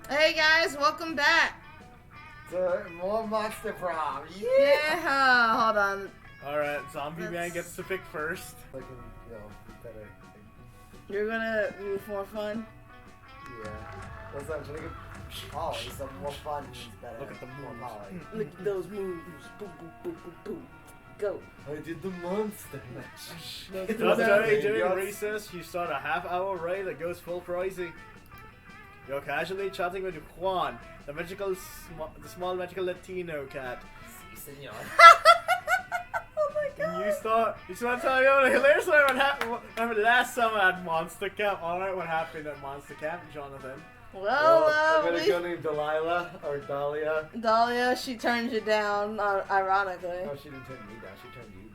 Hey guys, welcome back. To more Monster Prom. Yeah, hold on. Alright, Zombie Man gets to pick first. Looking, better. You're gonna do more fun? Yeah. What's up? Look at Polly. Some more fun means better. Look at the more moves. Polly. Look at those moves. Boom, boom, boom, boom, boom. Go. I did the monster match. Let's Just do during recess, you start a half-hour raid that goes full crazy. You're casually chatting with Juan, the small magical Latino cat. Si, senor. Oh my god. You start telling him the hilarious story what happened last summer at Monster Camp. Alright, what happened at Monster Camp, Jonathan? Well, I'm gonna go named Delilah or Dahlia. Dahlia, she turned you down, ironically. No, she didn't turn me down. She turned you.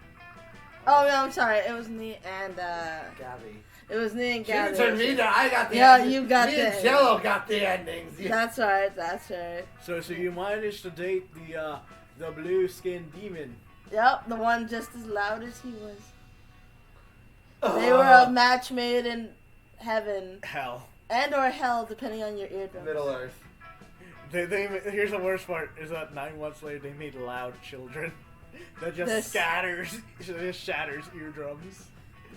Oh, yeah, I'm sorry. It was me and, Gabby. It was me and She Gabby. didn't turn me down. I got the endings. You got me the and Jello got the endings. Yeah. That's right, that's right. So you managed to date the blue-skinned demon. Yep, the one just as loud as he was. They were a match made in heaven. Hell. And or hell, depending on your eardrums. Middle Earth. Here's the worst part, is that 9 months later they made loud children. That just shatters eardrums.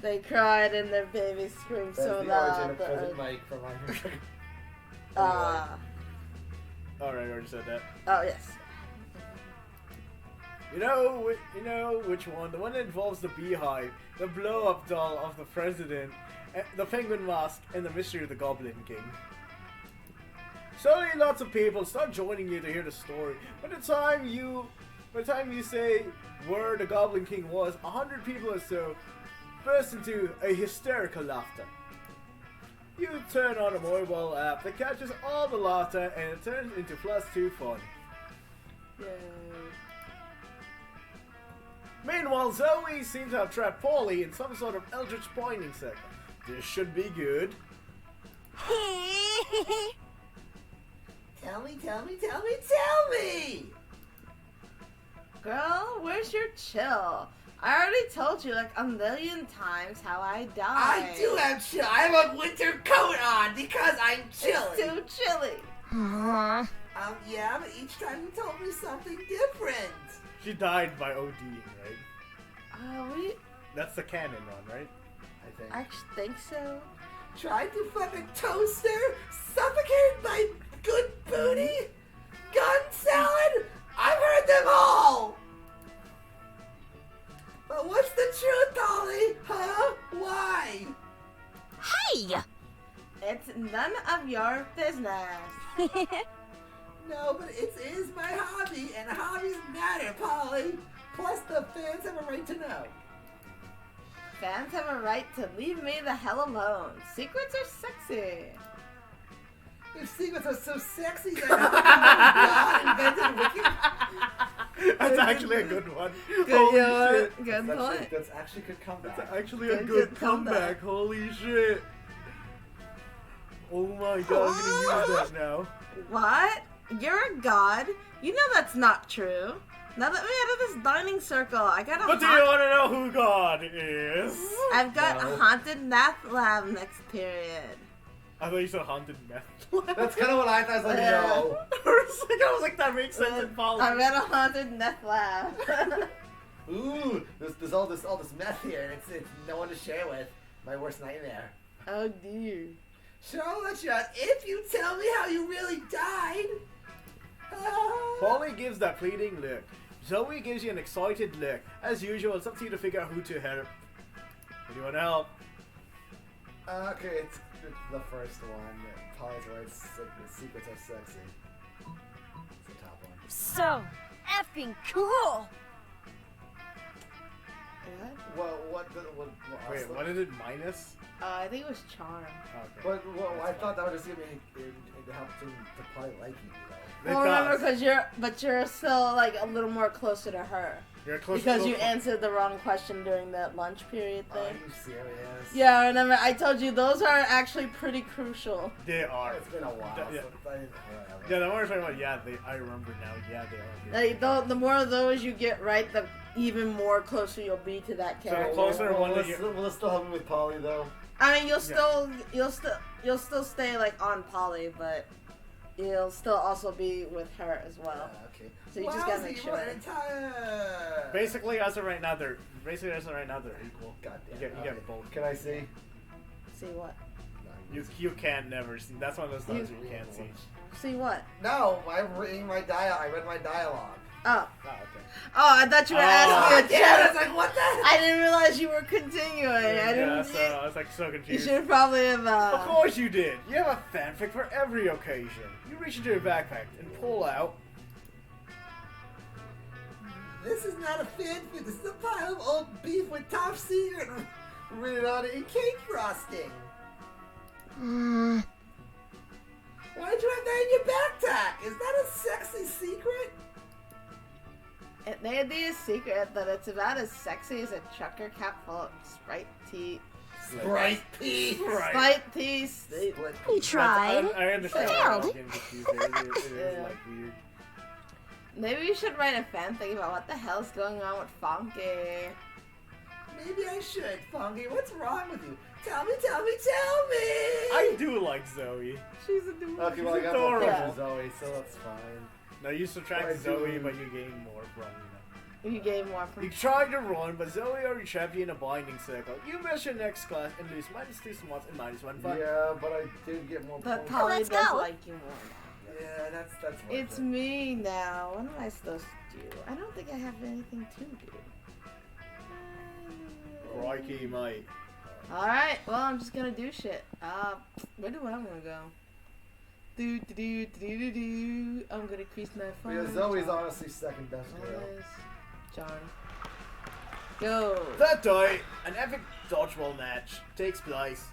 They cried and their baby screamed That's so the loud. origin of Cousin Mike from Ah. Alright, I already said that. Oh, yes. You know which one? The one that involves the beehive, the blow-up doll of the president, the penguin mask, and the mystery of the Goblin King. Slowly, lots of people start joining you to hear the story. By the time you say where the Goblin King was, 100 people or so burst into a hysterical laughter. You turn on a mobile app that catches all the laughter, and it turns into +2 fun. Yay. Meanwhile, Zoe seems to have trapped Polly in some sort of eldritch pointing circle. This should be good. Tell me! Girl, where's your chill? I already told you like a million times how I died. I do have chill. I have a winter coat on because I'm chilly. It's too chilly. Yeah, but each time you told me something different. She died by ODing, right? That's the canon one, right? I think. I actually think so. Tried to fuck a toaster? Suffocated by good booty? Gun salad? I've heard them all! But what's the truth, Dolly? Huh? Why? Hey! It's none of your business. No, but it is my hobby, and hobbies matter, Polly. Plus, the fans have a right to know. Fans have a right to leave me the hell alone. Secrets are sexy. If secrets are so sexy, then how come God invented Wiki? That's actually a good one. Good, Holy you know shit. what? Good point. That's actually a good comeback. That's actually Good a good comeback. comeback. Holy shit. Oh my god, I'm gonna use that now. What? You're a god? You know that's not true. Now that we're out of this dining circle, I got a But do you want to know who God is? I've got No. a haunted math lab next period. I thought you said haunted meth. That's kind of what I thought. I was like, no. I was like, that makes sense in I've college. got a haunted meth lab. Ooh, there's all this mess here, and it's no one to share with. My worst nightmare. Oh dear. Sure, I'll let you out if you tell me how you really died. Polly gives that pleading look. Zoe gives you an excited look. As usual, it's up to you to figure out who to help. Anyone help? Okay, it's the first one. Polly's words, the secrets are sexy. It's the top one. So effing cool! What? Wait, what is it minus? I think it was charm. Okay. I thought that would just give me it help to probably like you, It Well, remember, does. because you're still like a little more closer to her. You're close Because to you answered the wrong question during that lunch period Are thing. you serious? Yeah, I remember. I told you those are actually pretty crucial. They are. It's been a while. Yeah. So I didn't, Yeah, the more I'm talking about, I remember now. Yeah, they are. Like, the more of those you get right, the even more closer you'll be to that So character. closer one will that it you. will it still help me with Polly though? I mean, you'll still stay like on Polly, but you'll still also be with her as well. Okay. So you just gotta make sure. Basically, as of right now, they're equal. God damn. You get both. Can I see? See what? You can never see. That's one of those times you can't see. See what? No, I'm reading my I read my dialogue. Oh. Oh, okay. Oh, I thought you were asking a Yeah, chat. it's like what the? I didn't realize you were continuing. I didn't. Yeah, so I was like so You confused. should probably have. Of course you did. You have a fanfic for every occasion. You reach into your backpack and pull out. This is not a fanfic. This is a pile of old beef with top secret written on it in cake frosting. Why'd you have that in your backpack? Is that a sexy secret? It may be a secret, but it's about as sexy as a trucker cap full of Sprite tea. Sprite tea. Sprite tea. Split We tried. I understand. why I Failed. was getting confused there. It is Yeah. like weird. Maybe you should write a fanfic about what the hell's going on with Funky. Maybe I should. Funky, what's wrong with you? Tell me, tell me, tell me! I do like Zoe. She's a dude. Okay, well, I got adorable. more points than Zoe, so that's fine. No, you subtract I Zoe, do. but you gain more from, You gave more from. You tried to run, but Zoe already trapped you in a binding circle. You miss your next class and lose -2 smarts and -1 fun. Yeah, but I did get more That points. Polly let's does go. like you more now. Yeah, that's worth It's it. me now. What am I supposed to do? I don't think I have anything to do. Crikey, mate. Alright, well, I'm just gonna do shit. Where do I want to go? I'm gonna crease my phone. Yeah, Zoe's honestly second best girl. John. Go. That day, an epic dodgeball match takes place.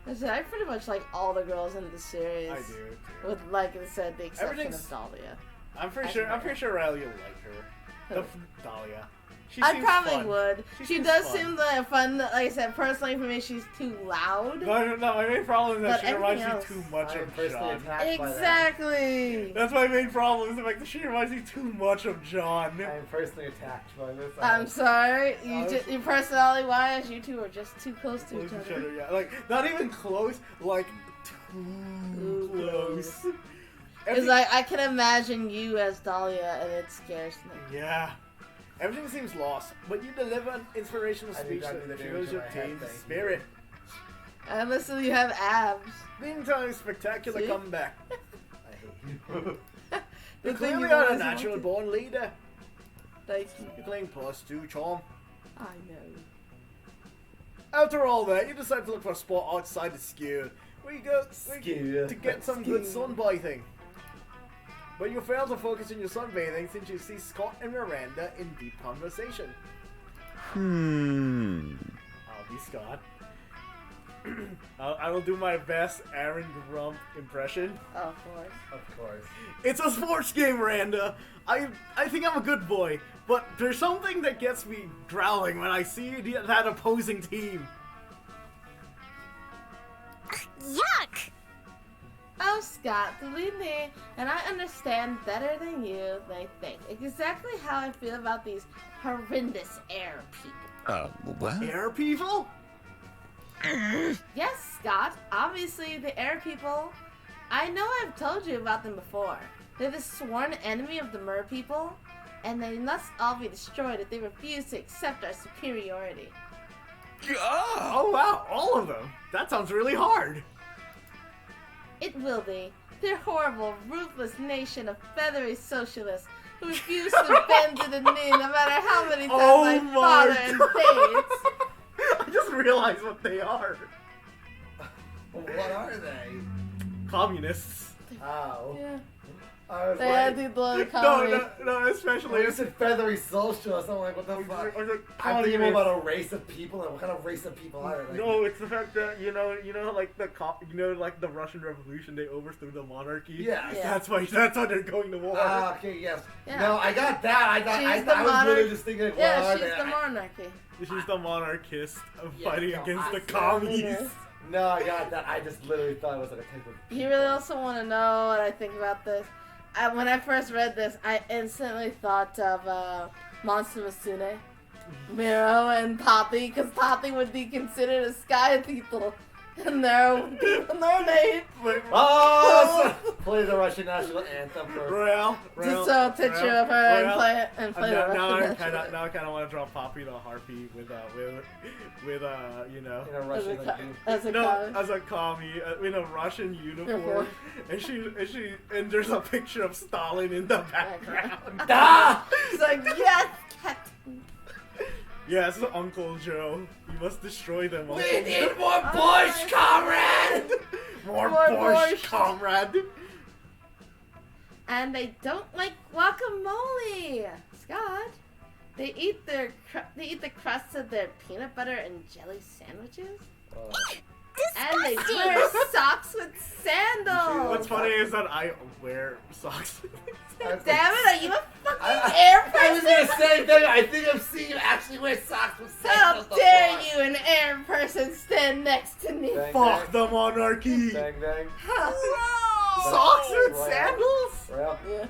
Listen, I pretty much like all the girls in the series. I do. Too. With, like I said, the exception Everything's- of Dahlia. I'm pretty sure Riley will like her. The Dahlia. She I seems probably fun. would. She She seems does fun. seem like fun. Like I said, personally for me, she's too loud. No, my main problem is that But she reminds everything me too else- much I'm of personally John. attacked by that. Exactly. That's my main problem is the fact that she reminds me too much of John. I'm personally attacked by this. I'm sorry. I was- Your personality wise, you two are just too close to each other. Yeah. Like, not even close, like, too Too close. It's like I can imagine you as Dahlia, and it scares me. Yeah. Everything seems lost, but you deliver an inspirational I do speech got that the fuels damage your in my head, team's thank you. spirit. And listen, you have abs. Meantime, spectacular See? comeback. I hate you. The You thing clearly you are a always natural wanted. born leader. Thank you. You're playing +2 charm. I know. After all that, you decide to look for a spot outside the skewer where you go Skewer. to get some good Skewer. sunbathing. But you fail to focus on your sunbathing since you see Scott and Miranda in deep conversation. I'll be Scott. I will do my best Aaron Grump impression. Oh, of course. Of course. It's a sports game, Miranda. I think I'm a good boy, but there's something that gets me growling when I see that opposing team. Yuck! Oh, Scott, believe me, and I understand better than you, they think. Exactly how I feel about these horrendous air people. What? Air people? Yes, Scott, obviously the air people. I know I've told you about them before. They're the sworn enemy of the mer people, and they must all be destroyed if they refuse to accept our superiority. Oh wow, all of them. That sounds really hard. It will be. They're horrible, ruthless nation of feathery socialists who refuse to bend to the knee no matter how many times Oh I my father and God. I just realized what they are. What are they? Communists. Oh. Yeah. I was They had like, the blow No, economy. no, especially when you said feathery socialist, I'm like, what the fuck? Or the I'm thinking communists. about a race of people, and what kind of race of people are they? Like, No, it's the fact that like like the Russian Revolution, they overthrew the monarchy. Yes. Yeah. That's why they're going to war. Okay, yes. Yeah. No, I got that. I She's the was literally monarch- just thinking, what Yeah, are she's they? the monarchy. She's the monarchist Yeah, fighting no, against I the said- communists. No, I got that. I just literally thought it was like a type of. You really also want to know what I think about this? When I first read this, I instantly thought of Monster Masune, Miro, and Poppy, because Poppy would be considered a sky people, and they're name. Like, Oh, Russian national anthem for. Royale. Just show a picture of her and play it Now I Russian kind national of want to draw Poppy the Harpy with you know. In a Russian as a No, comic. as a commie in a Russian uniform, and there's a picture of Stalin in the background. Ah! It's like, yes, Captain. Yes, Uncle Joe. You must destroy them. Uncle We need Joe. more Bush, comrade! More More Borscht, borscht. comrade. And they don't like guacamole, Scott. They eat the crust of their peanut butter and jelly sandwiches, and they wear socks with sandals. What's funny is that I wear socks. Damn it! Are you a fucking I air was person? gonna say that I think I've seen you actually wear socks with How sandals dare before. you, an air person, stand next to me? Bang, Fuck the monarchy. Bang, bang. Hello. Socks with Right. sandals? Well, Yeah. I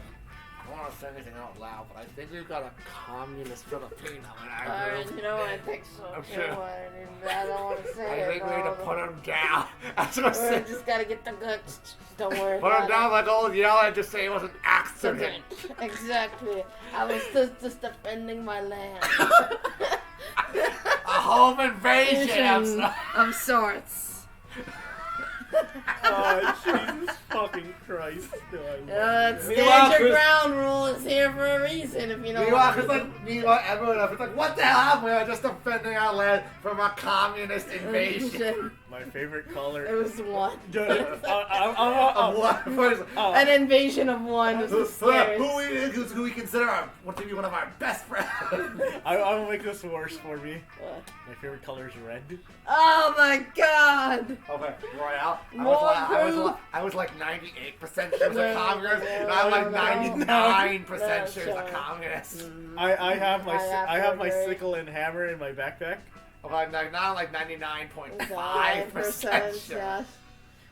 don't want to say anything out loud, but I think we've got a communist Filipino in our group. You know what? I think so. I'm You sure. know what, I don't want to say I it. think we need to no. put him down. That's what I'm We saying. just gotta get the goods. Don't worry Put about him down like old yellow and just say it was an accident. Exactly. I was just defending my land. A home invasion. Of sorts. Oh, Jesus fucking Christ. No, I love That it. stand Meanwhile, your Chris- ground rule is here for a reason, if you know Meanwhile, what I it's mean. like, meanwhile, everyone else, it's like, what the hell? We're just defending our land from a communist invasion. My favorite color. It was one. Of what? An invasion of one was the scariest. Who we consider to be one of our best friends. I will make this worse for me. What? My favorite color is red. Oh my god! Okay, Royale. More I was like 98% sure it was a No, communist, no, and I'm like no. 99% No, sure it's a sure. communist. I have my I I have my agree. sickle and hammer in my backpack. Okay, now I'm like 99.5% sure. Yes.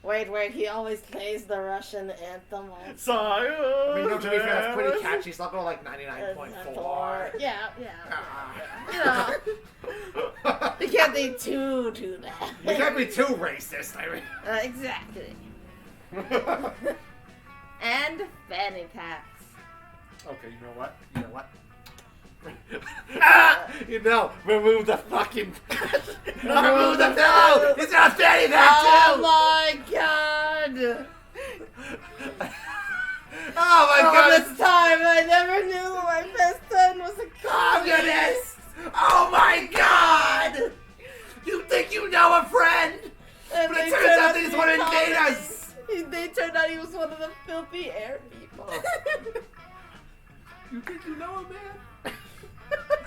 Wait, he always plays the Russian anthem. So I mean, no, to be fair, that's pretty catchy, so I'll go like 99.4. Yeah. Ah. You know, you can't be too bad. We can't be too racist, I mean. Exactly. And fanny packs. Okay, you know what? You know, remove the fucking. remove the pillow! It's not fanny pack Oh too! my god! Oh my All god! this time I never knew my best friend was a Communist! Oh my god! You think you know a friend? And But they it turns turned out they to just be want to invade communists. us! They turned out he was one of the filthy air people. You think you know a man?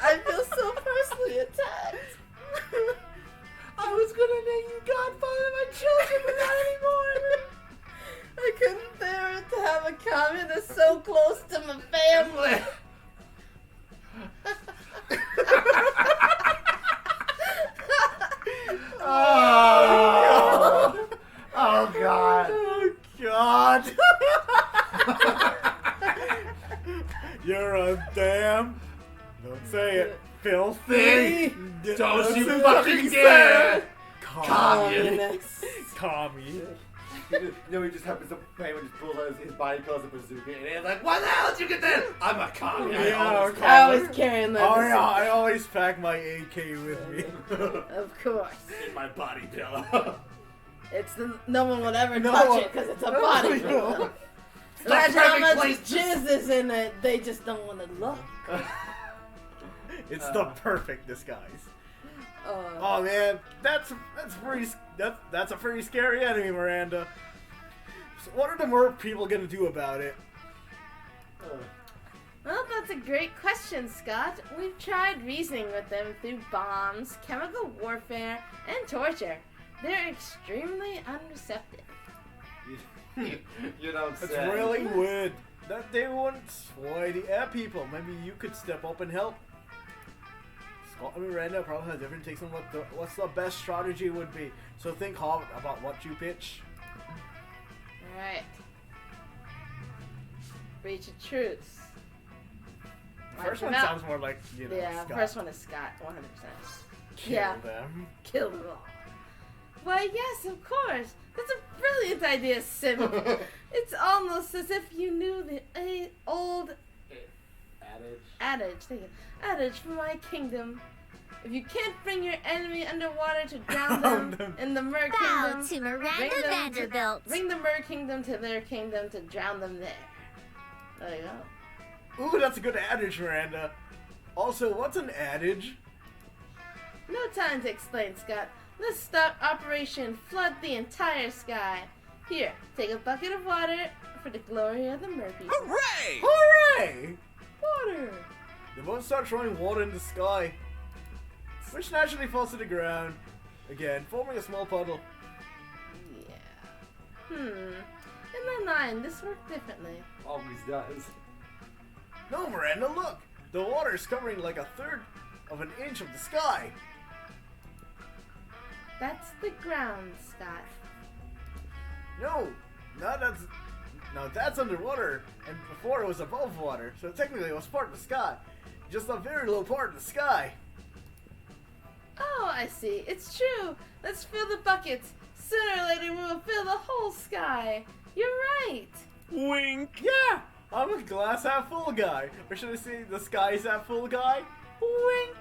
I feel so personally attacked. I was gonna name you Godfather of my children, but not anymore! I couldn't bear it to have a communist so close to my family. Oh, oh god. Oh God! You're a damn. Don't say it. Filthy. Don't you fucking dare! Communist. Commie. No, he just happens to play when he pulls out his body calls a bazooka, and he's like, "What the hell did you get that? I'm a commie." Yeah, I was carrying that. Oh yeah, I always pack my AK with me. Of course. in my body pillow. It's no one would ever No touch one- it because it's a body pillow. the Imagine how perfect much place to- jizz is in it. They just don't want to look. It's the perfect disguise. Uh, Oh man, that's a pretty scary enemy, Miranda. So what are the mer people gonna do about it? Well, that's a great question, Scott. We've tried reasoning with them through bombs, chemical warfare, and torture. They're extremely unreceptive. You don't It's say. really weird that they wouldn't sway the air people. Maybe you could step up and help. Scott and Miranda probably has different takes on what's the best strategy would be. So think hard about what you pitch. Alright. Breach of truce. The first one Wipe them sounds more like, you know, Yeah, Scott. first one is Scott, 100%. Kill Yeah. them. Kill them all. Why, yes, of course. That's a brilliant idea, Sim. It's almost as if you knew the old adage from my kingdom. If you can't bring your enemy underwater to drown them in the Mer Bow Kingdom, to Miranda Vanderbilt. bring the Mer Kingdom to their kingdom to drown them there. There you go. Ooh, that's a good adage, Miranda. Also, what's an adage? No time to explain, Scott. Let's start Operation Flood the entire sky. Here, take a bucket of water for the glory of the Mer people. Hooray! Hooray! Water! They both start throwing water in the sky, which naturally falls to the ground, again, forming a small puddle. Yeah. In my mind, this worked differently. Always does. No, Miranda, look! The water is covering like a third of an inch of the sky. That's the ground, Scott. No, that's underwater, and before it was above water, so technically it was part of the sky. Just a very low part of the sky. Oh, I see. It's true. Let's fill the buckets. Sooner or later, we will fill the whole sky. You're right. Wink. Yeah, I'm a glass half full guy. Or should I say the sky is half full guy? Wink.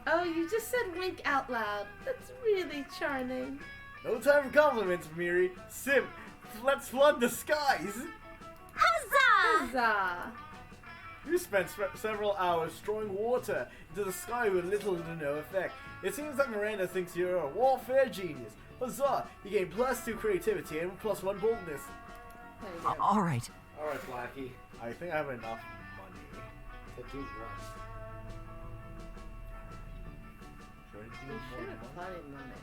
Oh, you just said wink out loud. That's really charming. No time for compliments, Miri. Sim, let's flood the skies. Huzzah! Huzzah! You spent several hours throwing water into the sky with little to no effect. It seems that Miranda thinks you're a warfare genius. Huzzah! You gain +2 creativity and +1 boldness. There you go. All right. Alright, Blackie. I think I have enough money. To do what? Should I do You more should have money? plenty of money.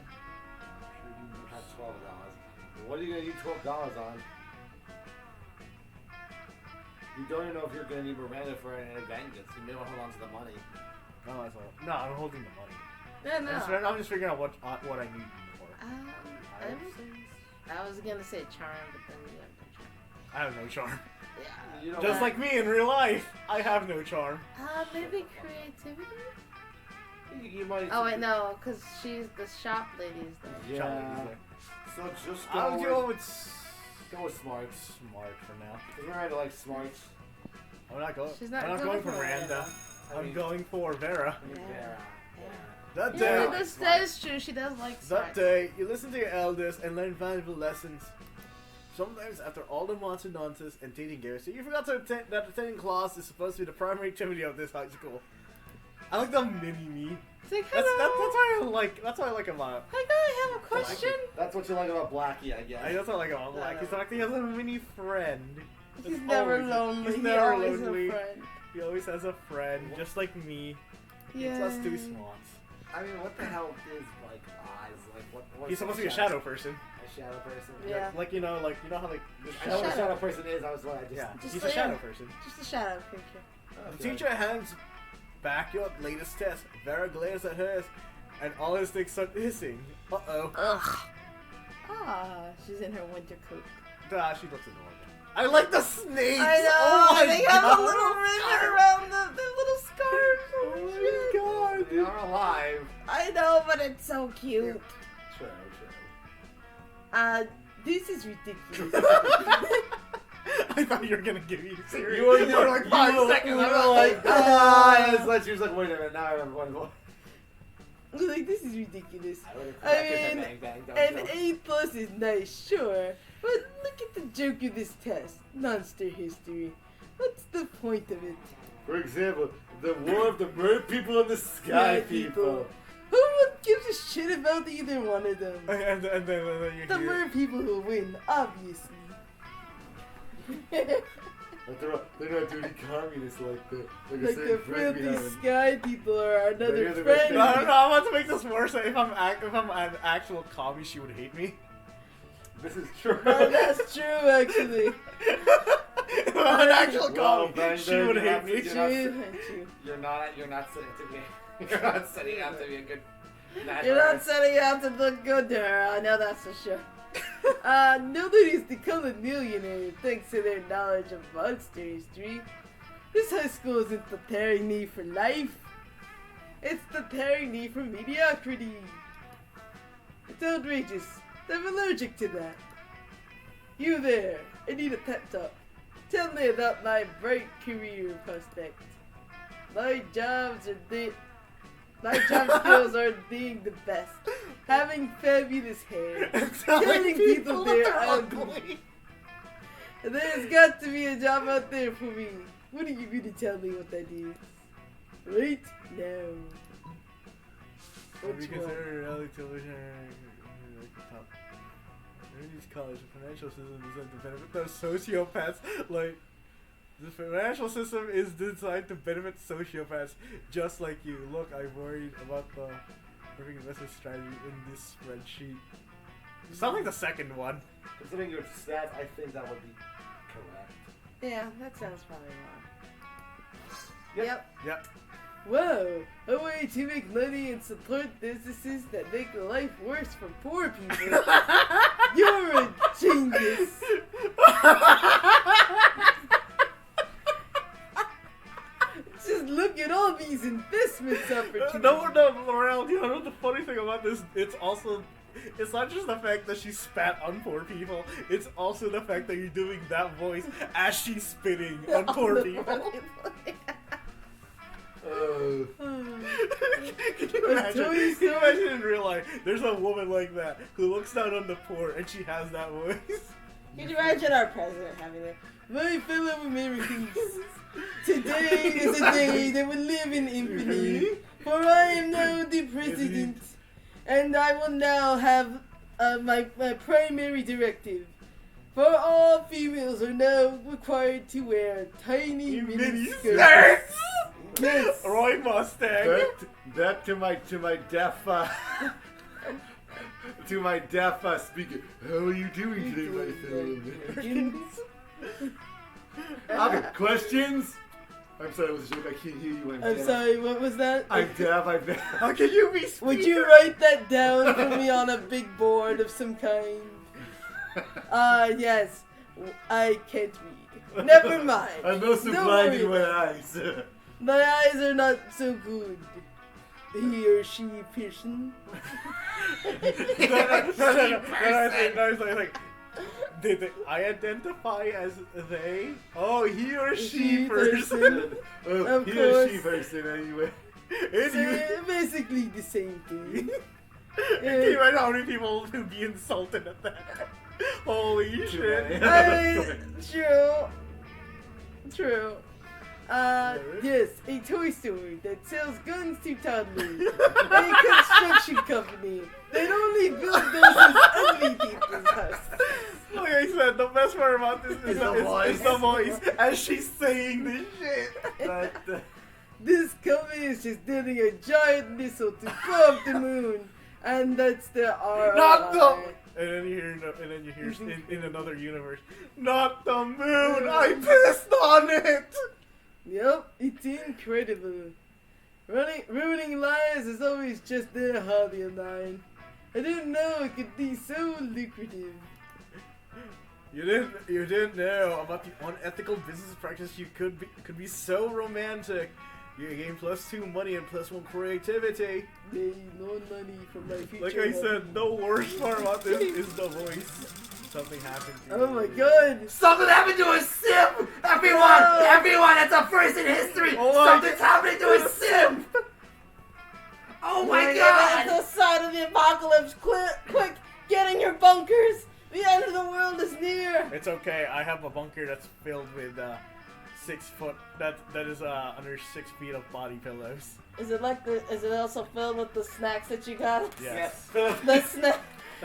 You have $12. What are you gonna use $12 on? You don't even know if you're gonna need Miranda for an vengeance. You may want to hold on to the money. No, that's all. No, I'm holding the money. No, no. I'm just figuring out what I need for. I was gonna say charm, but then you have no charm. I have no charm. Yeah. You know Just what? like me in real life, I have no charm. Maybe creativity? You might. Oh, wait, no, because she's the shop lady's there. Yeah. So just I'll go go with smarts. smart for now. Because Miranda likes smarts. I'm not going. She's not I'm not going going for for Miranda. I I'm mean- going for Vera. I mean, Yeah. That Yeah, day, that is true. She does like that smarts. day, you listen to your elders and learn valuable lessons. Sometimes, after all the monster nonsense and dating gear, so you forgot to attend that attending class is supposed to be the primary activity of this high school. I like the mini me. It's like, That's hello. why I like. That's what I like about. Hi, I have a question. That's what you like about Blackie, I guess. That's what I like about No, Black. no. He's like he has a mini friend. He's That's never always- lonely. He's never always lonely. a friend. He always has a friend, just like me. Yeah. Plus 2 smarts. I mean, what the hell is like eyes? Like what? He's supposed to be a shadow person. A shadow person. Yeah. Like you know how like. I know what a Shadow. shadow person is. I was what I just. Yeah, Just he's say a shadow it. person. Just a shadow creature. The teacher hands back your latest test. Vera glares at hers, and all his things start hissing. Uh-oh. Ugh. Ah, she's in her winter coat. She looks annoying. I like the snakes! I know. Oh my they god! have a little ribbon around the little scarf. Oh my god! They are alive. I know, but it's so cute. True. This is ridiculous. I thought you were gonna give me serious. You were like 5 seconds. You were I'm like, it's like she was like, wait a minute, now I remember what it was. Like, this is ridiculous. I mean, bang, bang, don't An joke. A+ is nice, sure, but look at the joke of this test. Monster history. What's the point of it? For example, the war of the bird people and the sky people. Who gives a shit about either one of them? And then you The hear- mer people will win, obviously. Like they're not dirty communists like the Like a the certain friend we filthy have. sky people are They're another the friend. No, I'm about to make this worse. If I'm an actual commie, she would hate me. This is true. Oh, that's true, actually. If I'm an actual Well, commie, then she you're would hate not- me. She not- would hate you. You're not setting to be. You're not setting out to be a good. You're not setting out to look good to her, I know that's for sure. Nobody's become a millionaire thanks to their knowledge of monster history. This high school isn't preparing me for life. It's preparing me for mediocrity. It's outrageous. I'm allergic to that. You there, I need a pep talk. Tell me about my bright career prospect. My job skills are being the best. Having fabulous hair. Telling people they're ugly. And there's got to be a job out there for me. What are you going to tell me what that is? Right now. Which one? Reality television. These college the financial system is designed to benefit those sociopaths. Like, the financial system is designed to benefit sociopaths just like you. Look, I'm worried about the perfect investment strategy in this spreadsheet. Sounds like the second one. Considering your stats, I think that would be correct. Yeah, that sounds probably wrong. Yep. Whoa, a way to make money and support businesses that make life worse for poor people. You're a genius. Just look at all these investments opportunities. No, Laurel, you know the funny thing about this? It's not just the fact that she spat on poor people, it's also the fact that you're doing that voice as she's spitting on poor people. Can you imagine in real life, there's a woman like that who looks down on the poor and she has that voice? Can you imagine our president having that? My fellow Americans, today is a day that will live in infamy, for I am now the president, and I will now have my primary directive. For all females are now required to wear tiny mini skirts. Yes. Roy Mustang. That to my deaf to my deaf speaker. How are you doing today, my fellow Americans? Okay, questions? I'm sorry, it was a joke. I can't hear you. I'm sorry, what was that? I'm deaf. How can you be speaker? Would you write that down for me on a big board of some kind? Yes. I can't read. Never mind. I'm also Don't blind worry in my about it. eyes. My eyes are not so good. He or she person. No, did I identify as they? Oh, he or she person. Oh, Of he or she course. person, anyway. And So, you, basically the same thing. can you imagine how many people would be insulted at that? Holy shit. True. Yes, a toy store that sells guns to toddlers. A construction company that only builds those as ugly people's houses. Like I said, the best part about this is the voice as she's saying this shit. This company is just building a giant missile to blow up the moon, and that's the ROI. Not the. And then you hear in another universe, not the moon. I pissed on it. Yep, it's incredible. Ruining lives is always just their hobby of mine. I didn't know it could be so lucrative. You didn't know about the unethical business practice. You could be so romantic. You gain +2 money and +1 creativity. They loan money from my future. Like I said, the worst part about this is the voice. Something happened to you. Oh my god! Something happened to a sim! Everyone, that's a first in history! Oh my Something's happening to a sim! Oh my god! It's the sign of the apocalypse! Quick! Get in your bunkers! The end of the world is near! It's okay. I have a bunker that's filled with 6 foot. That is under 6 feet of body pillows. Is it also filled with the snacks that you got? Yes. The snack.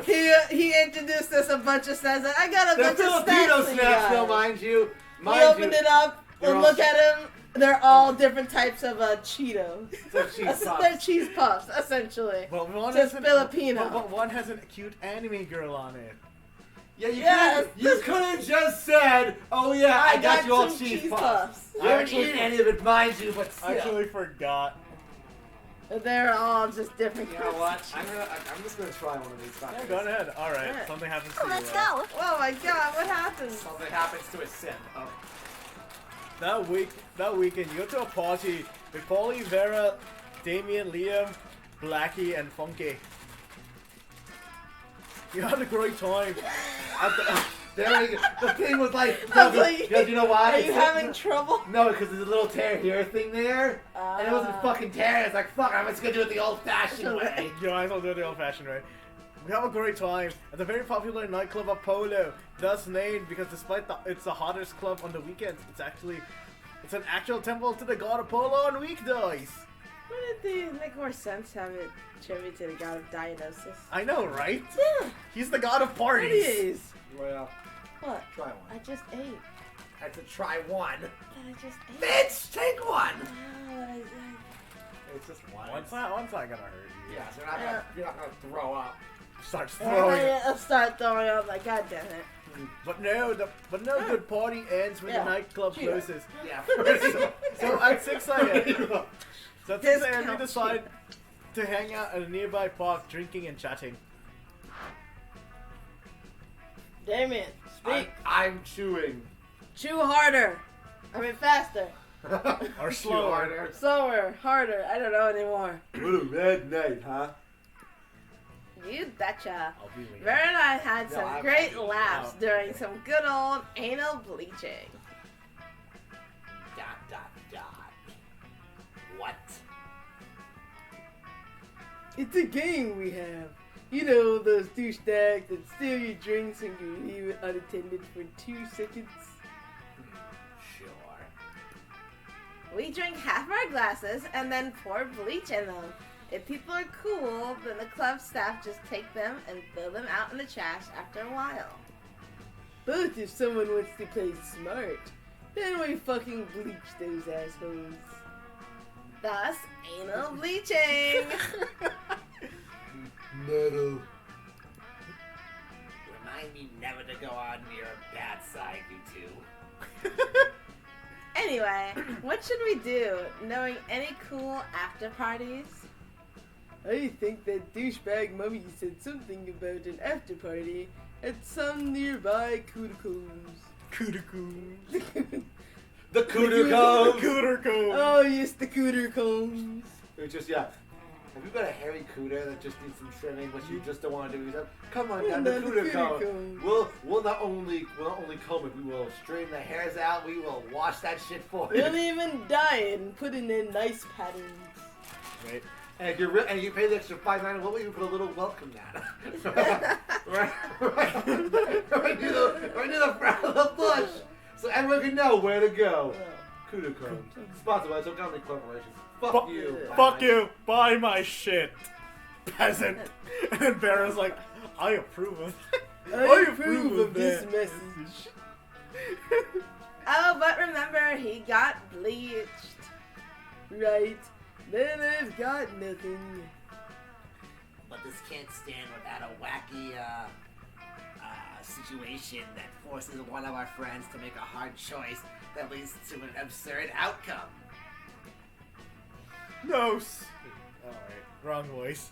He introduced us a bunch of snacks. I got a bunch of Filipino snacks for you snacks, guys. though, mind you. We opened it up They're and all- look at them. They're all different types of Cheetos. They're cheese puffs. They're cheese puffs, essentially. Well, one Just has Filipino. But one has a cute anime girl on it. Yeah, Yes, you could have just said, "Oh yeah, I got you all some cheese puffs." You I haven't actually- eaten any of it, mind you, but I still. actually forgot. They're all just different. You know what? I'm just gonna try one of these. Yeah, go ahead. All right. Yeah. Something happens to you. Let's go. Oh my god, what happened? Something happens to a sim. Oh. That weekend, you go to a party with Paulie, Vera, Damien, Liam, Blackie, and Funky. You had a great time. The thing was like, I was like, because you know why? Are you having trouble? No, because there's a little tear here thing there, and it wasn't fucking tearing. It's like, fuck, I'm just gonna do it the old-fashioned way. You might as well do it the old-fashioned way. We have a great time at the very popular nightclub Apollo, thus named because despite it's the hottest club on the weekends, it's an actual temple to the god Apollo on weekdays. Wouldn't it make more sense to have it tribute to the god of Dionysus? I know, right? Yeah. He's the god of It parties. is. Well, What? try I one. just ate. I had to try one. I just ate. Bitch, take one! Oh, It's just one. One's not gonna hurt you. Yeah, so you're not gonna throw up. Starts I, throwing. I'll start throwing up. Like, God damn it. But no good party ends when Yeah. the nightclub Cheater. closes. Yeah. So at 6 a.m. So at 6 a.m. we Discount decide to hang out at a nearby park, drinking and chatting. Damien, speak. I'm chewing. Chew harder. I mean, faster. Or Chew slower. harder. Slower. Harder. I don't know anymore. What a red night, huh? You betcha. I'll be waiting. Vera and I had No, some I'm- great laughs Oh. during some good old anal bleaching. ... What? It's a game we have. You know, those douchebags that steal your drinks and you leave it unattended for 2 seconds. Sure. We drink half our glasses and then pour bleach in them. If people are cool, then the club staff just take them and throw them out in the trash after a while. But if someone wants to play smart, then we fucking bleach those assholes. Thus, anal bleaching. Metal. Remind me never to go on your bad side, you two. Anyway, what should we do, knowing any cool after parties? I think that douchebag mummy said something about an after party at some nearby catacombs. Cooter-coons. The cooter comes. Cooter-coons. Oh yes, the catacombs. It's just, yeah. Have you got a hairy cooter that just needs some trimming, but you just don't want to do yourself? Come on down, the cooter comb. We'll not only comb it, we will straighten the hairs out. We will wash that shit for We'll you. even dye it and put it in nice patterns. Right. And if you're and you pay the extra $5.99, what will you put a little welcome mat? right near the front of the bush, so everyone can know where to go. Cooter comb, sponsored by some comedy corporation. Fuck you. Fuck you. Buy my shit. Peasant. And Barra's like, I approve of I approve of this that. message. Oh, but remember, he got bleached. Right. Then I've got nothing. But this can't stand without a wacky situation that forces one of our friends to make a hard choice that leads to an absurd outcome. No. Alright, wrong voice.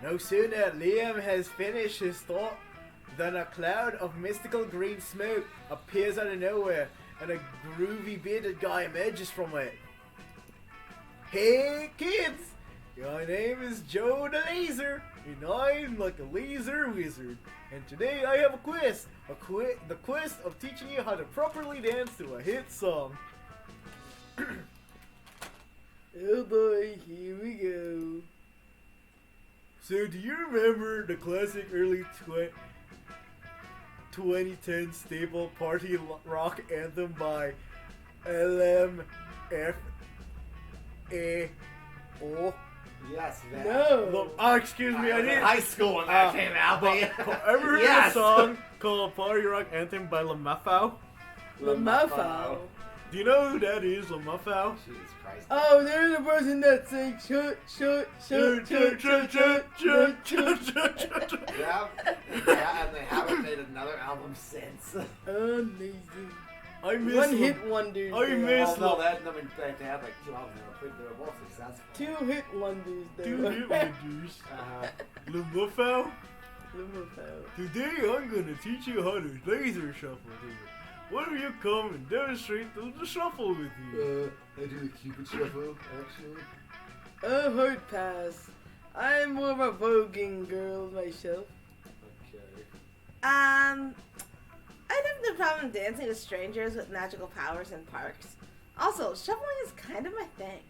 No sooner Liam has finished his thought than a cloud of mystical green smoke appears out of nowhere and a groovy bearded guy emerges from it. Hey kids! My name is Joe the Laser, and I'm like a laser wizard. And today I have a quiz. The quiz of teaching you how to properly dance to a hit song. Oh boy, here we go. So do you remember the classic early 2010 staple party rock anthem by LMFAO? Yes, man. No. Oh, excuse me, I was in didn't. high school when that came out. But Ever heard Yes. a song called Party Rock Anthem by LMFAO? Lamafao. Do you know who that is, LMFAO? Jesus Christ. Oh, they're the person that sings shut, shut, shut, shut, shut, shut, shut, shut. Yeah, and they haven't made another album since. Amazing. I miss One Lam- hit wonders. I they miss are. Well, no, they had like 2 albums. They were both successful. 2 hit wonders. They Two are. hit wonders. Uh-huh. LMFAO? Lamafao. Today I'm gonna teach you how to laser shuffle. Why don't you come and demonstrate the shuffle with you? I do the Cupid shuffle, actually. A hard pass. I'm more of a voguing girl myself. Okay. problem dancing with strangers with magical powers in parks. Also, shuffling is kind of my thing.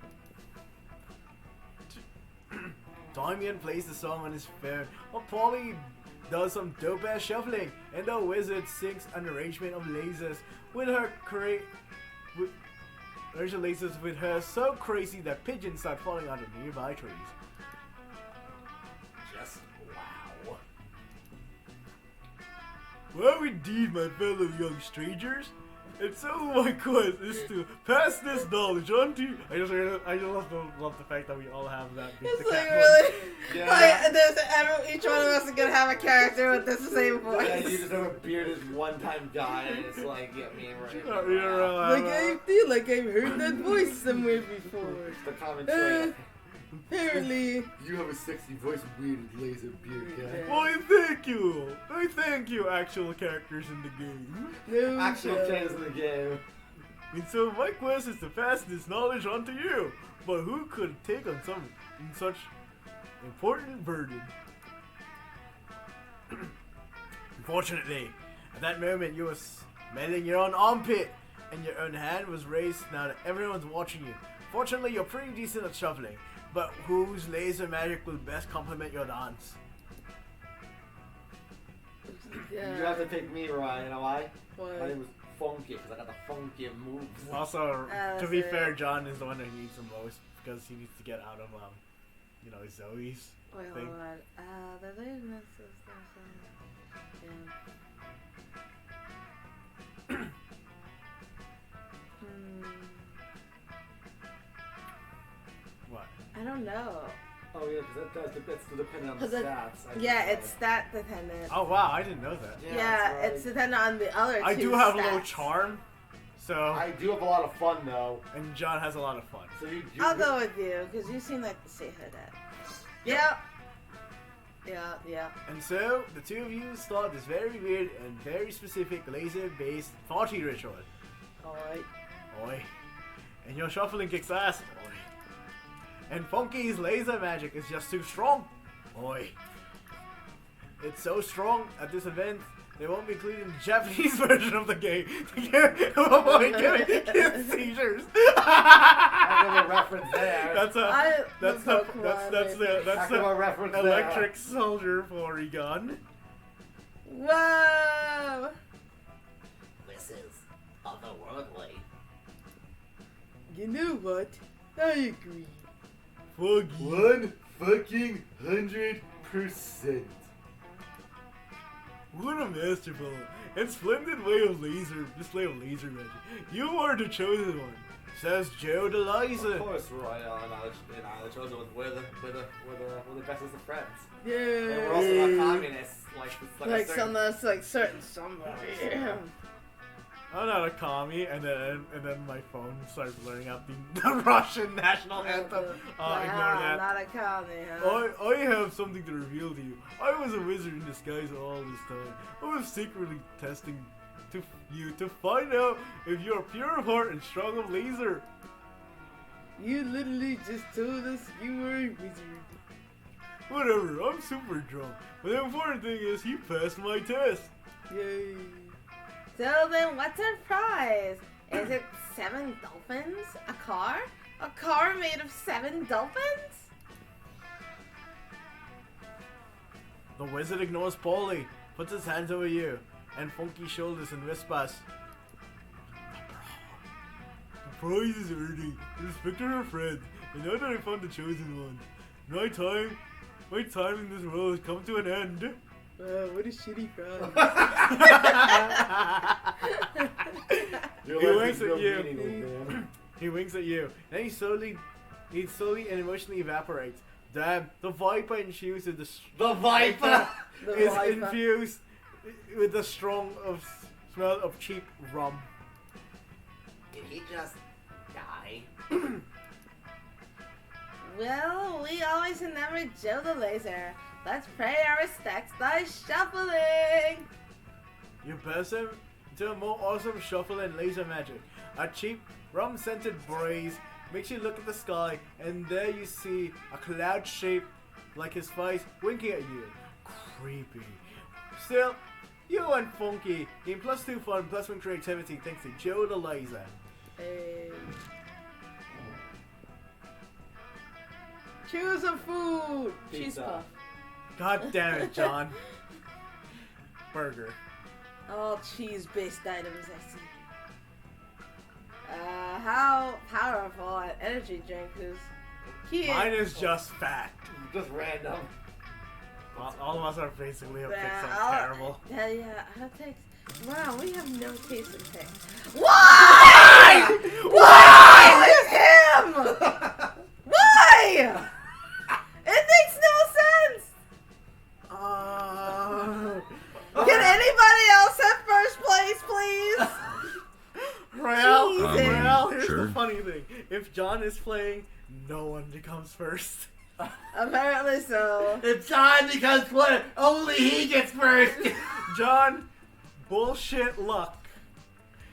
Damian plays the song on his phone, while Polly does some dope ass shuffling, and the wizard sings an arrangement of lasers with her lasers with her so crazy that pigeons start falling out of nearby trees. Just wow. Well, indeed, my fellow young strangers. And so my quest is to pass this knowledge on to you. I just love the fact that we all have that. It's the like cat really, Yeah. like each one of us is gonna have a character with the same voice. Yeah, you just have a bearded one-time guy, and it's like, yeah, me and Ray. voice. Yeah, Like I feel like I've heard that voice somewhere before. The common trait. Apparently. You have a sexy voice, bearded laser beard guy. Why, thank you. I thank you, actual characters in the game. No Actual joke. changes in the game. And so my quest is to pass this knowledge on to you. But who could take on such important burden? Unfortunately, at that moment you were smelling your own armpit, and your own hand was raised now that everyone's watching you. Fortunately, you're pretty decent at shuffling, but whose laser magic will best complement your dance? Yeah. You have to pick me, Ryan. You know why? Why? My name was Funky, because I got the funky moves. Also, to that's be it. fair, John is the one who needs the most because he needs to get out of Zoe's Wait, thing. hold on. The movements is yeah. What? I don't know. Oh yeah, because that's dependent on the 'Cause it- stats. I Yeah, just- it's stat dependent. Oh wow, I didn't know that. Yeah, Yeah, that's right. it's dependent on the other two I do have a little stats. charm, so I do have a lot of fun though. and John has a lot of fun. So you. I'll go with you, because you seem like the safer dad. Yep. Yeah. And so the two of you start this very weird and very specific laser-based party ritual. Alright. Oi. And your shuffling kicks ass. Oi. And Funky's laser magic is just too strong. Oi. It's so strong at this event, they won't be including the Japanese version of the game to avoid giving kids seizures. I have a reference there. That's Heck of a reference there. electric soldier polygon. Whoa! This is otherworldly. You know what? I agree. Foggy. 100%. What a masterful and splendid display of laser magic. You are the chosen one, says Joe Of DeLiza. course, Roy. The chosen ones. We're the bestest of friends. Yeah. And we're also not communists. Like some that's like certain somebody. I'm not a commie, and then my phone starts blurring out the Russian national anthem. Ignore that. Not a commie, huh? I have something to reveal to you. I was a wizard in disguise all this time. I was secretly testing you to find out if you are pure of heart and strong of laser. You literally just told us you were a wizard. Whatever, I'm super drunk. But the important thing is he passed my test. Yay. So then, what's our prize? Is it 7 dolphins? A car? A car made of 7 dolphins? The wizard ignores Polly, puts his hands over you, and Funky's shoulders and whispers. The prize is earning. Respect her friend, and now that I found the chosen one, my time in this world has come to an end. Wow, what a shitty prize. He winks at you. He winks at you. Then he slowly and emotionally evaporates. Damn, the Viper infused with The Viper! The is Viper. infused with the smell of cheap rum. Did he just die? Well, we always remember Joe the Laser. Let's pay our respects by shuffling. You pass him to a more awesome shuffle and laser magic. A cheap rum-scented breeze makes you look at the sky, and there you see a cloud shape like his face winking at you. Creepy. Still, You and Funky gain +2 fun, +1 creativity thanks to Joe the Laser. Hey. Choose a food. Cheese Pizza. puff. God damn it, John. Burger. All cheese-based items, I see. How powerful an energy drink is. Mine is just fat. Just random. All of us are basically up to Yeah, something terrible. Yeah, I'll take. Wow, we have no taste in pick. Why? Why? It's him! Why? It makes no sense! Can anybody else have first place, please? Royale, Jesus. Royale, here's Sure. the funny thing. If John is playing, no one becomes first. Apparently so. If John becomes player, only he gets first. John, bullshit luck.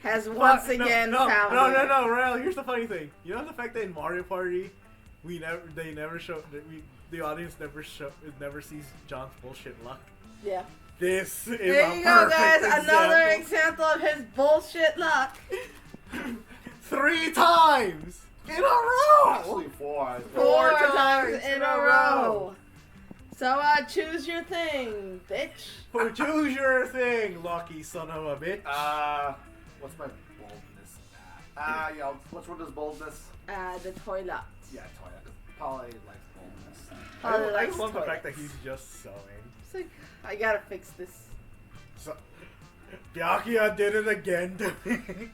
Has once No, again no, found no, me. no, no, Royale, here's the funny thing. You know the fact that in Mario Party, they never show, the audience never sees John's bullshit luck. Yeah. This is There a you go, perfect guys. Another example. example of his bullshit luck. 3 times in a row. Actually, 4. Four times times in a row. So, choose your thing, bitch. For choose your thing, lucky son of a bitch. What's my boldness? Yo, which one is boldness? The toilet. Yeah, toilet. Polly likes boldness. I likes love the fact toilets. that he's just sewing. It's like, I gotta fix this. So, Byakuya did it again to me.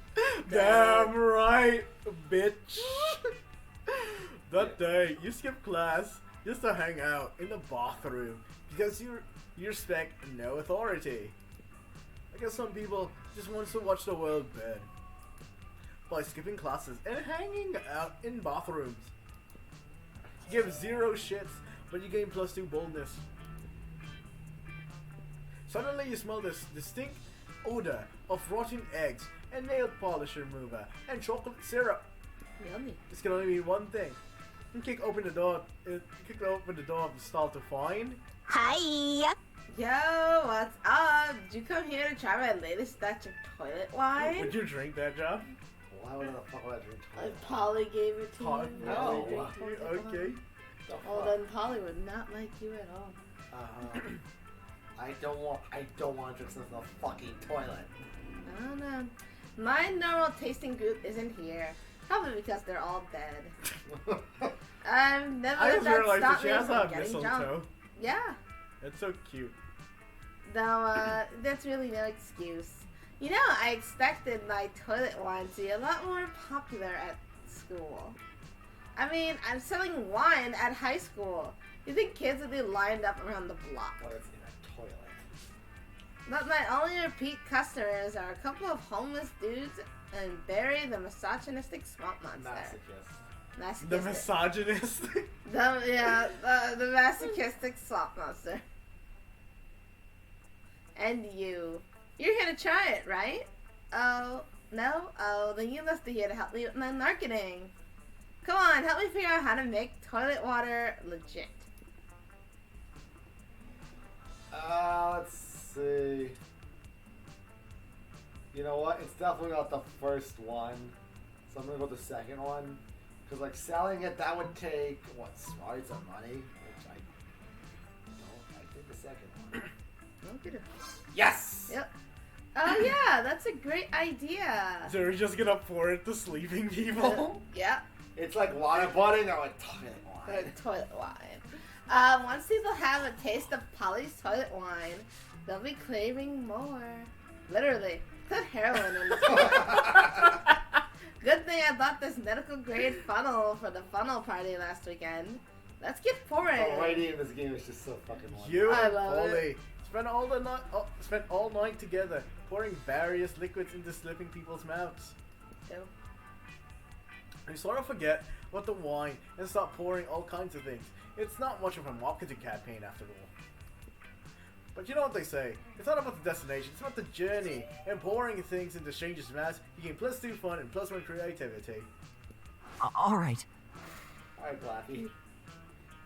Damn right, bitch. That day, you skipped class just to hang out in the bathroom because you respect no authority. I guess some people just want to watch the world burn by skipping classes and hanging out in bathrooms. You give 0 shits, but you gain +2 boldness. Suddenly you smell this distinct odor of rotten eggs and nail polish remover and chocolate syrup. Yummy. This can only mean one thing. You kick open the door of the stall to find. Hi. Yo, what's up? Did you come here to try my latest batch of toilet wine? Would you drink that, John? Why would the fuck would I drink toilet? Polly gave it to Polly- you. No. You drink toilet wine. Okay. The Oh, fuck? then Polly would not like you at all. I don't want to drink from the fucking toilet. I don't know. My normal tasting group isn't here. Probably because they're all dead. I've never I let just that realized that stop she me has from a getting mistletoe. drunk. Yeah. That's so cute. Though, that's really no excuse. You know, I expected my toilet wine to be a lot more popular at school. I mean, I'm selling wine at high school. You think kids would be lined up around the block? What is in a toilet? But my only repeat customers are a couple of homeless dudes and Barry, the misogynistic swamp monster. Masochist. The Masochistic. misogynist. The masochistic swamp monster. And you. You're here to try it, right? Oh, no? Oh, then you must be here to help me with my marketing. Come on, help me figure out how to make toilet water legit. Let's see. You know what? It's definitely not the first one. So I'm gonna go with the second one. Because, like, selling it, that would take, what, smarts of money? Which I don't. I think the second one. Okay. Yes! Yep. Oh, yeah, that's a great idea. So we're just gonna pour it to sleeping people? Yeah. It's like waterboarding or like toilet wine. Toilet wine. Once people have a taste of Polly's toilet wine, they'll be craving more. Literally. Put heroin in the Good thing I bought this medical grade funnel for the funnel party last weekend. Let's get pouring. The writing in this game is just so fucking wonderful. You I and love Polly spent all night together, pouring various liquids into slipping people's mouths. Ew. You sort of forget what the wine and start pouring all kinds of things. It's not much of a marketing campaign after all. But you know what they say, it's not about the destination, it's about the journey. And pouring things into strangers' mouths, you gain +2 fun and +1 creativity. All right. Alright, Blackie.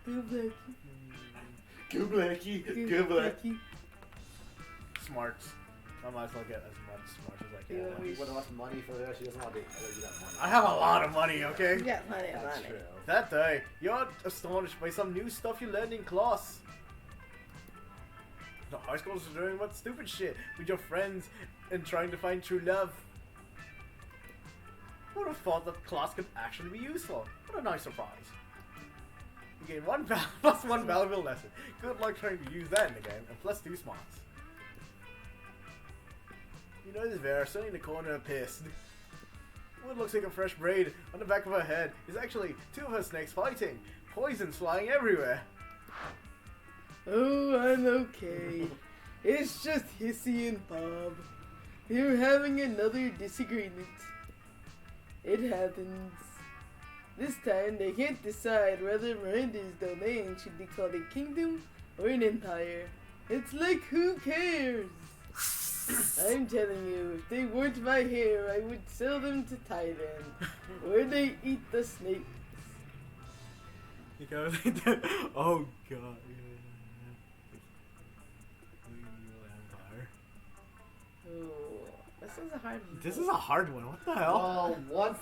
Go Blackie. Go Blackie. Go Blackie. Smarts. I might as well get as much smart as I can. Yeah, You want less money for this? She doesn't want to. You got money. I have a lot of money, okay? You got plenty of That's money. true. That day, you're astonished by some new stuff you learned in class. The high schoolers are doing what stupid shit with your friends and trying to find true love. Who would have thought that class could actually be useful? What a nice surprise. You gain plus one valuable lesson. Good luck trying to use that in the game, and plus 2 smarts. You notice Vera sitting in the corner pissed. What looks like a fresh braid on the back of her head is actually 2 of her snakes fighting. Poison's flying everywhere. Oh, I'm okay. It's just Hissy and Bob. They're having another disagreement. It happens. This time they can't decide whether Miranda's domain should be called a kingdom or an empire. It's like, who cares? I'm telling you, if they weren't my hair, I would sell them to Thailand, where they eat the snakes. You go, oh god. Ooh, this is a hard one. This is a hard one. What the hell? Well,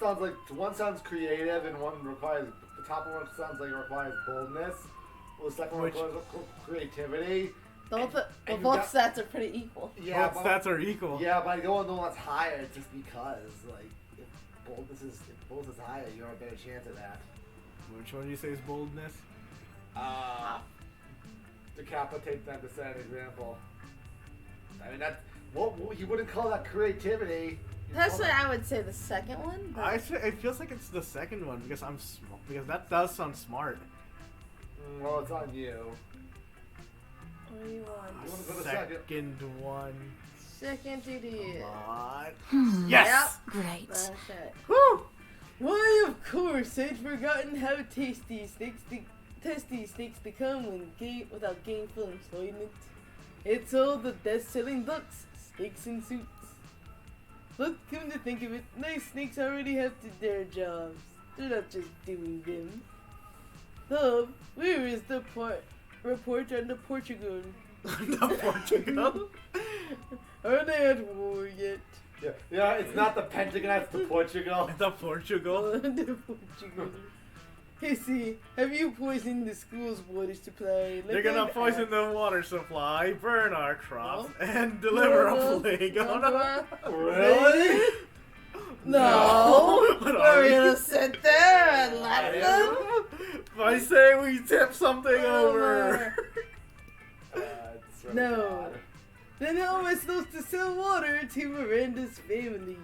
one sounds creative and one requires. The top one sounds like it requires boldness. Well, the second one requires creativity. Both and you both got- stats are pretty equal. Yeah, Both stats are equal. Yeah, but I go on the one that's higher just because, like, if boldness is higher, you have a better chance of that. Which one do you say is boldness? Decapitate them to set an example. I mean, that's what you wouldn't call that creativity. You'd call Personally, that- I would say the second one. But It feels like it's the second one because because that does sound smart. Well, it's on you. what do you You want? wanna go to second? Second one. Second it is. What? Hmm. Yes! Great. Okay. Woo! Why, of course, I'd forgotten how tasty snakes become without gainful employment. It's all the best-selling books, Snakes in Suits. But come to think of it, nice snakes already have to their jobs. They're not just doing them. Bob, where is the report on the Portugal? The Portugal? Are they at war yet? Yeah, it's not the Pentagon, it's the Portugal. The Portugal? The Portugal. Hissy, have you poisoned the school's water supply? They're gonna poison the water supply, burn our crops, and deliver a plague on us. Really? No, What we're are we- gonna sit there and let them. I say we tip something over. It's really No. bad. Then how am I supposed to sell water to Miranda's family?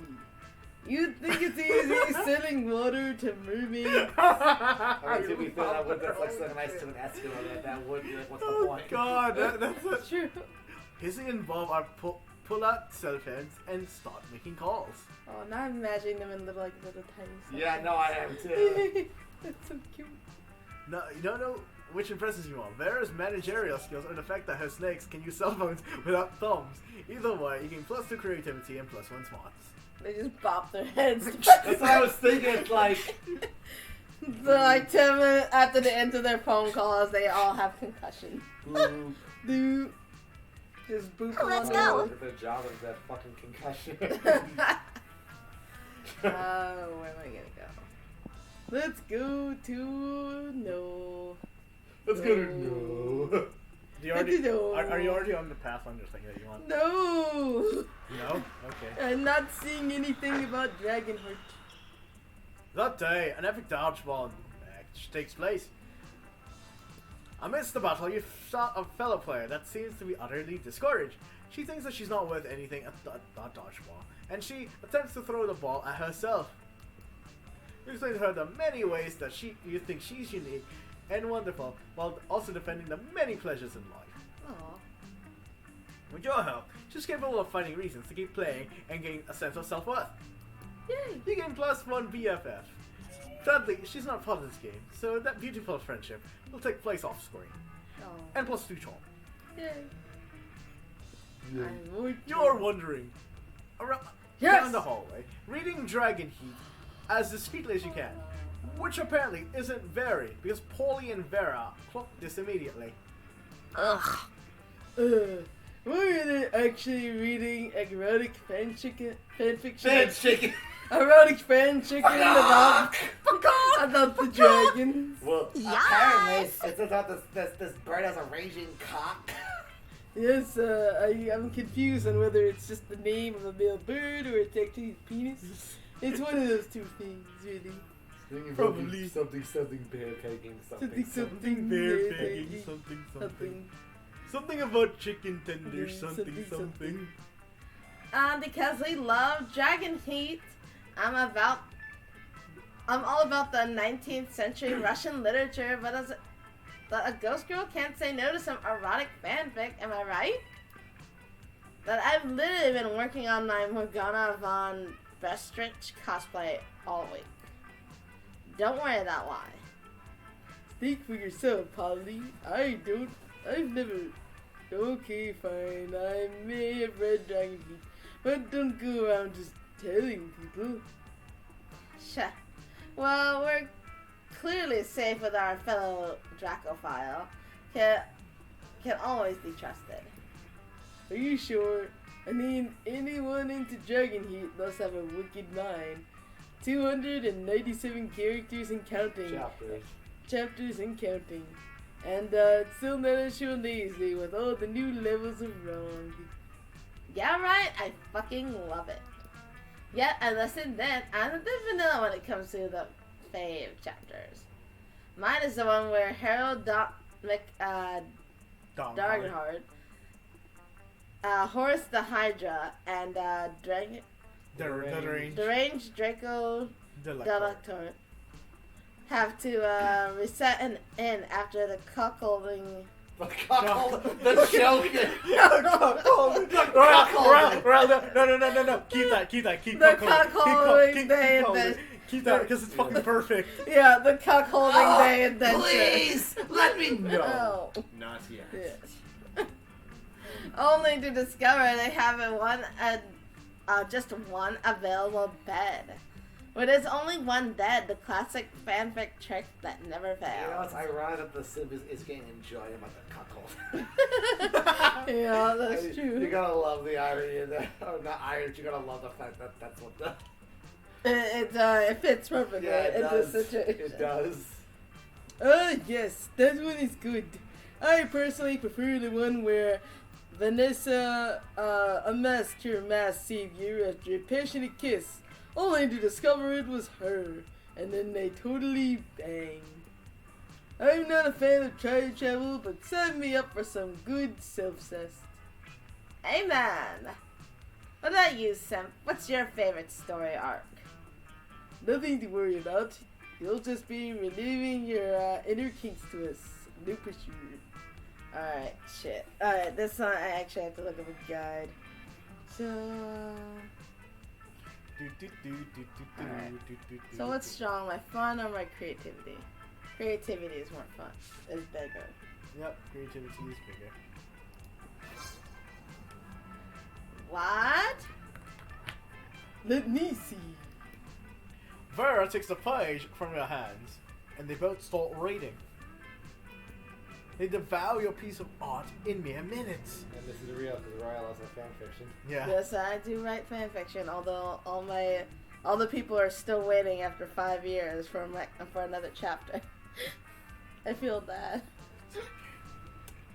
You'd think it's easy selling water to mermaids. I mean, to be fair, that would that's like nice to an Eskimo. That would be like, what's the Oh point? god, that's True. Hissy and Bob are pull out cell phones and start making calls. Oh, now I'm imagining them in little tiny. Yeah, no, I am too. That's so cute. No, you don't know which impresses you more. Vera's managerial skills or the fact that her snakes can use cell phones without thumbs. Either way, you gain +2 creativity and +1 smarts. They just bop their heads. That's what I was thinking. It's like, So like 10 minutes after the end of their phone calls, they all have concussion. ooh, Dude. Just boop Let's on go. if their job is that fucking concussion. Where am I gonna go? Let's go to no. Let's go to no. Do you already, No. are you already on the Pathfinder thing that you want? No. No? Okay. I'm not seeing anything about Dragonheart. That day, an epic dodgeball match takes place. Amidst the battle, you shot a fellow player that seems to be utterly discouraged. She thinks that she's not worth anything at that dodgeball, and she attempts to throw the ball at herself. You explain to her the many ways that you think she's unique and wonderful, while also defending the many pleasures in life. Aw. With your help, she's capable of finding reasons to keep playing and gain a sense of self-worth. Yay. You gain +1 BFF. Sadly, she's not part of this game, so that beautiful friendship will take place off screen. Oh. And +2 charm. Yay. I'm more You're wondering, around Yes! down the hallway, reading Dragon Heat as discreetly as you can, which apparently isn't very, because Paulie and Vera clocked this immediately. Ugh. We're actually reading erotic fanfiction. chicken. Erotic fanfiction about the dragons. Well, Yikes. apparently, it's about this bird has a raging cock. Yes, I'm confused on whether it's just the name of a male bird or it's actually his penis. It's one of those two things, really. Probably. something bear pegging Something Bear bear pegging, pegging, something. Something about chicken tenders, Something. something. Because we love Dragon Heat, I'm all about the 19th century Russian literature, but a ghost girl can't say no to some erotic fanfic, am I right? That I've literally been working on my Morgana von Bestrich cosplay all week. Don't worry about why. Speak for yourself, Polly. I've never. Okay, fine. I may have read Dragon Heat, but don't go around just telling people. Sure. Well, we're clearly safe with our fellow Dracophile. Can always be trusted. Are you sure? I mean, anyone into Dragon Heat must have a wicked mind. 297 characters and counting. Chapters and counting. And it's still not a show easy with all the new levels of wrong. Yeah, right. I fucking love it. Yet, I listen then, I'm a bit vanilla when it comes to the fave chapters. Mine is the one where Harold Dargenhard, Horus the Hydra, and Deranged Draco Delector have to reset an inn after the cuckolding. The choking. No. Keep that. The cuckolding day and then. Keep that because it's fucking perfect. Yeah, the cuckolding day and then. Please let me know. No. Not yet. Yes. Only to discover they haven't just one available bed. But there's only one bed, the classic fanfic trick that never fails. You know, it's ironic that the Sim is getting enjoyed about the cuckold. Yeah, that's true. You gotta love the irony in that. Oh, not irony, you gotta love the fact that that's what the... It fits perfectly in this situation. It does. Yes, that one is good. I personally prefer the one where Vanessa unmasked her masked savior after a passionate kiss, only to discover it was her, and then they totally bang. I'm not a fan of time travel, but sign me up for some good self-cest. Amen. What about you, Simp? What's your favorite story arc? Nothing to worry about. You'll just be relieving your inner kinks to us. No pressure. Alright, shit. Alright, this one I actually have to look up a guide. So... Alright. So what's strong, my fun or my creativity? Creativity is more fun. Is bigger. Yep, creativity is bigger. What? Let me see. Vera takes the page from your hands, and they both start reading. They devour your piece of art in mere minutes. And this is real, because Royal loves a fanfiction. Yeah. Yes, I do write fanfiction, although all the people are still waiting after 5 years for another chapter. I feel bad.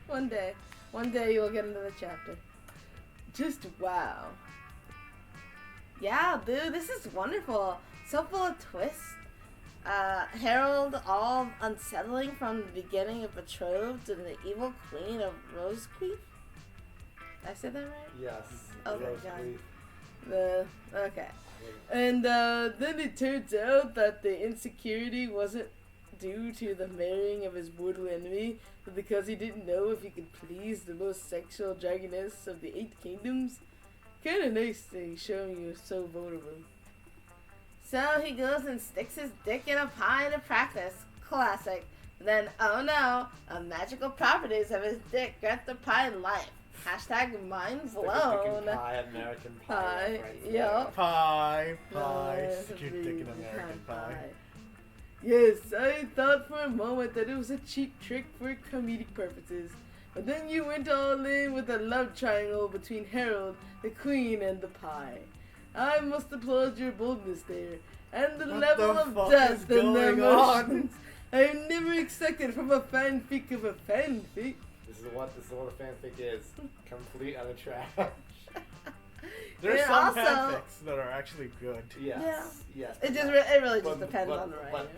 One day you will get another chapter. Just wow. Yeah, dude, this is wonderful. So full of twists. Harold all unsettling from the beginning of betrothed to the evil queen of Rosequeef. Did I say that right? Yes. Oh my Rosequeef. Okay. And then it turns out that the insecurity wasn't due to the marrying of his mortal enemy, but because he didn't know if he could please the most sexual dragoness of the 8 kingdoms. Kinda nice thing showing you so vulnerable. So he goes and sticks his dick in a pie to practice. Classic. Then, oh no, magical properties of his dick grant the pie life. Hashtag mind blown. Pie, American pie. Pie, Right yeah. Pie. Yes, Stick your dick in American pie. Yes, I thought for a moment that it was a cheap trick for comedic purposes, But then you went all in with a love triangle between Harold, the Queen, and the pie. I must applaud your boldness there, and the What level the of fuck is depth and going on? emotions I never expected from a fanfic of a fanfic. This is what a fanfic is. Complete utter trash. There's And some also- fanfics that are actually good. Yes. Yeah. Yes. It just but- it really just but- depends but- on the writer. but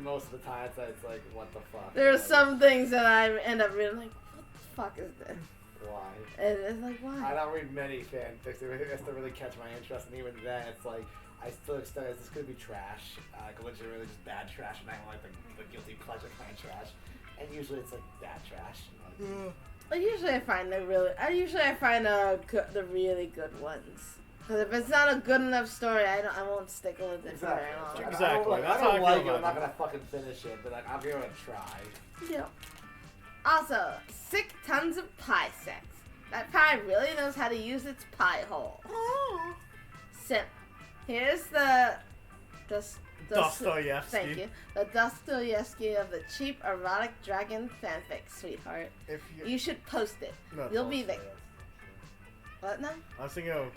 most of the time, it's like, what the fuck? There are Like, some things that I end up reading like, what the fuck is this? Why? And it's like, I why? don't read many fanfics. It has to really catch my interest, and even then, it's like I still expect this could be trash, legitimately just bad trash, and I don't like the guilty pleasure kind of trash. And usually it's like bad trash. Usually I find the really good ones. Because if it's not a good enough story, I won't stick with it for very long. Exactly. I That's don't how I like feel it. I'm about not gonna fucking finish it, but like, I'll give it a try. Yeah. Also, sick tons of pie sex. That pie really knows how to use its pie hole. So, here's the Dostoevsky. Thank you. The Dostoevsky of the cheap erotic dragon fanfic, sweetheart. If You should post it. No, You'll be the Tolstoy. what now? I was thinking of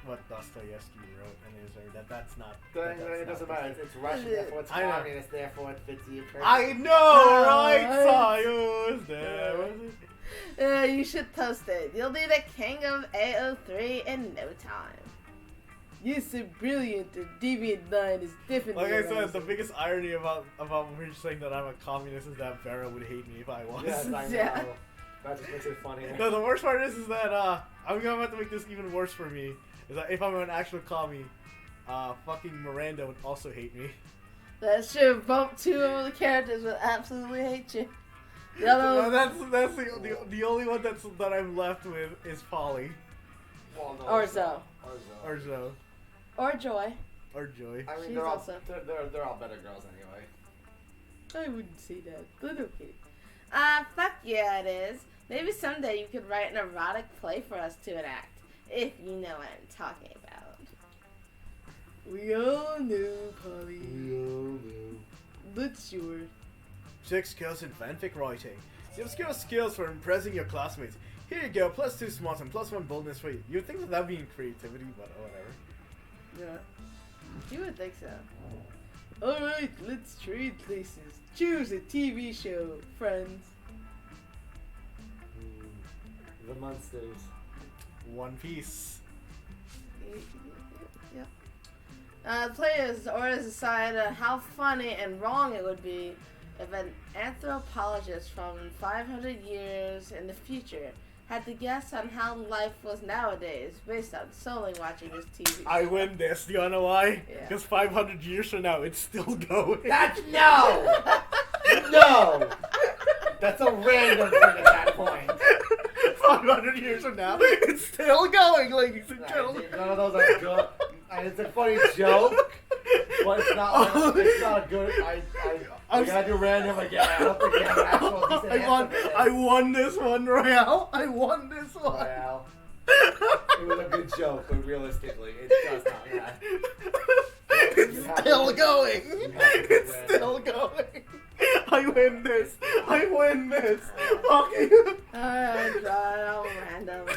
what Dostoevsky wrote, and it was like that's not. It doesn't matter. It's Russian, therefore it's I know. communist, therefore it fits the Ukraine. I know, Oh, right? Soyuz there. Was it? You should post it. You'll be the king of AO3 in no time. You're so brilliant, and deviant mind is definitely Like I said, the arousing. biggest irony about me saying that I'm a communist is that Vera would hate me if I was. Yes, I know. Yeah. That just makes it funnier. No, the worst part is that I'm gonna have to make this even worse for me. Is that if I'm an actual commie, fucking Miranda would also hate me. That's true. Both two of the characters will absolutely hate you. The No, other that's the only one that I'm left with is Polly Well, no, Or it's Zoe. not. or Zoe or Joy. or Joy. I mean, She's they're all also- they're all better girls anyway. I wouldn't say that, but okay. Fuck yeah, it is. Maybe someday you could write an erotic play for us to enact, if you know what I'm talking about. We all know, Polly. But sure. 6 skills in fanfic writing. You have skills for impressing your classmates. Here you go, +2 smarts and +1 boldness for you. You'd think that that'd be in creativity, but whatever. Yeah. You would think so. Alright, let's trade places. Choose a TV show, friends. The monsters. One Piece. Yep. Players orders decide how funny and wrong it would be if an anthropologist from 500 years in the future had to guess on how life was nowadays based on solely watching this TV. I win this. Do you wanna know why? Yeah. Because 500 years from now, it's still going. That's no. No. That's a random thing at that point. 500 years from now, it's still going, ladies and gentlemen. None of those are good. It's a funny joke, but it's not. It's not a good. I gotta do random again. I don't think we have an actual decent answer for I this. won this one, Royale. I won this one. Well, it was a good joke, but realistically, it does not. Yeah. It's still going. It's still going. I win this. I win this. Fuck you. Alright, all random.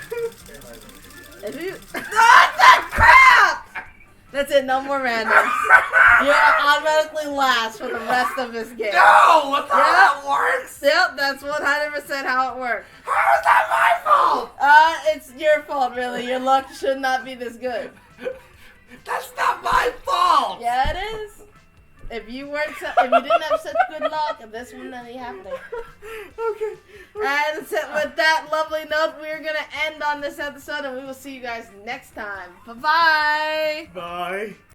If you. What the crap! That's it, no more randoms. You automatically last for the rest of this game. No, what the hell? Yeah. That works. Yep, that's 100% how it works. How is that my fault? It's your fault, really. Your luck should not be this good. That's not my fault. Yeah, it is. If you didn't have such good luck, this wouldn't be happening. Okay. And so with that lovely note, we're gonna end on this episode, and we will see you guys next time. Bye bye. Bye.